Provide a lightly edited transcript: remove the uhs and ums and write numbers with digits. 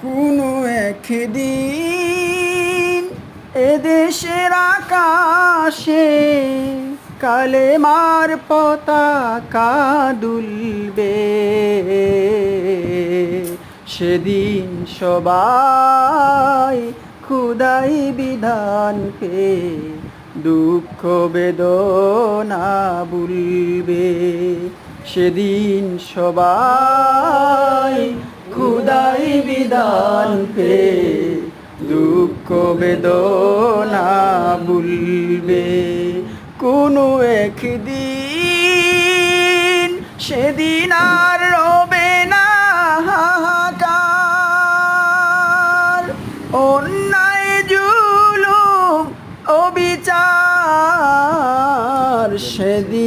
কোনো একদিন এদেশের আকাশে কালেমার পতাকা দুলবে, সেদিন সবাই খোদাই বিধান পে দুঃখ বেদনা ভুলবে। সেদিন সবাই খোদাই বিধান পে দুঃখ বেদনা ভুলবে। কোনো একদিন সেদিন আর রবে না হাহাকার, অন্যায় জুলুম অবিচার সেদিন